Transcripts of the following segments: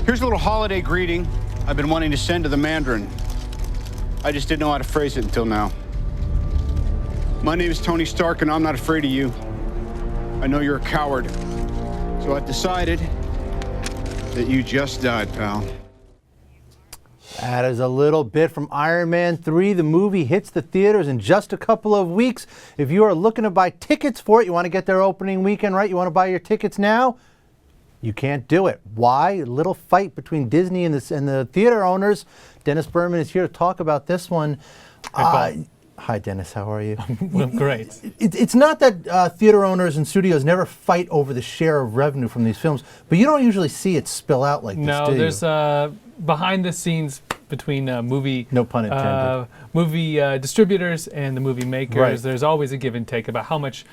Here's a little holiday greeting I've been wanting to send to the Mandarin. I just didn't know how to phrase it until now. My name is Tony Stark, and I'm not afraid of you. I know you're a coward. So I've decided that you just died, pal. That is a little bit from Iron Man 3. The movie hits the theaters in just a couple of weeks. If you are looking to buy tickets for it, you want to get their opening weekend right, you want to buy your tickets now, you can't do it. Why? A little fight between Disney and the theater owners. Dennis Berman is here to talk about this one. Hi, Dennis. How are you? Well, great. It's not that theater owners and studios never fight over the share of revenue from these films, but you don't usually see it spill out like this, do you? No, there's behind the scenes between movie no pun intended. Movie distributors and the movie makers. Right. There's always a give and take about how much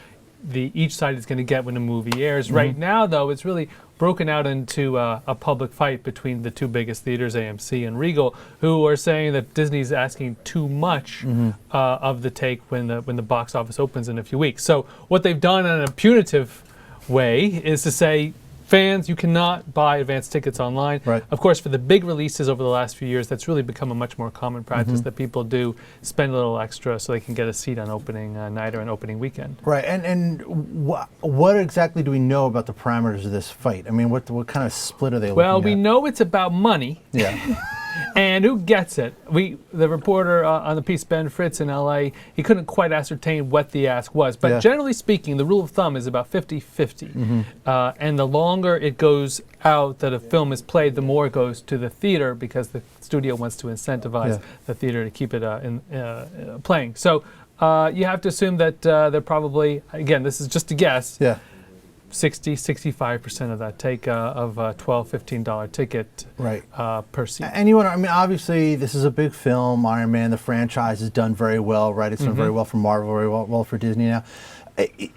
each side is going to get when a movie airs. Right now, though, it's really broken out into a public fight between the two biggest theaters, AMC and Regal, who are saying that Disney's asking too much of the take when the box office opens in a few weeks. So what they've done in a punitive way is to say, fans, you cannot buy advance tickets online. Right. Of course, for the big releases over the last few years, that's really become a much more common practice that people do spend a little extra so they can get a seat on opening night or an opening weekend. Right, and what exactly do we know about the parameters of this fight? I mean, what kind of split are they looking at? Well, we know it's about money. Yeah. And who gets it? The reporter on the piece, Ben Fritz in LA, he couldn't quite ascertain what the ask was. But generally speaking, the rule of thumb is about 50-50. And the longer it goes out that a film is played, the more it goes to the theater because the studio wants to incentivize the theater to keep it playing. So you have to assume that they're probably, again, this is just a guess, 60-65% of that take of a $12, $15 ticket per seat. And you want to, I mean, obviously this is a big film. Iron Man, the franchise has done very well, right? It's done very well for Marvel, very well for Disney now.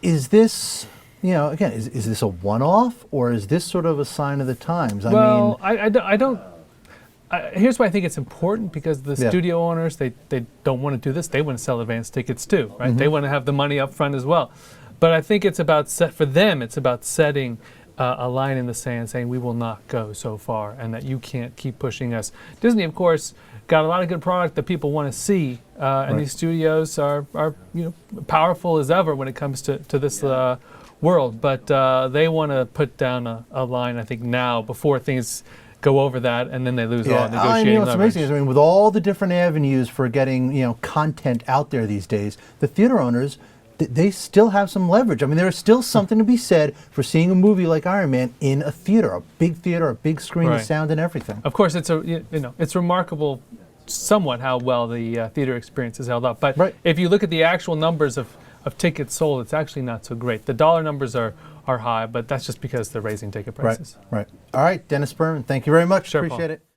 Is this, you know, again, is this a one-off or is this sort of a sign of the times? I don't. Here's why I think it's important, because the studio owners, they don't want to do this. They want to sell advance tickets too, right? They want to have the money up front as well. But I think it's about for them, it's about setting a line in the sand, saying we will not go so far, and that you can't keep pushing us. Disney, of course, got a lot of good product that people want to see, and these studios are powerful as ever when it comes to this world. But they want to put down a line, I think, now before things go over that, and then they lose all negotiating what's amazing is, I mean, with all the different avenues for getting content out there these days, the theater owners, they still have some leverage. I mean, there's still something to be said for seeing a movie like Iron Man in a theater, a big screen, the sound and everything. Of course, it's remarkable somewhat how well the theater experience is held up. But if you look at the actual numbers of tickets sold, it's actually not so great. The dollar numbers are high, but that's just because they're raising ticket prices. Right. All right, Dennis Berman, thank you very much. Sure, Appreciate Paul. it.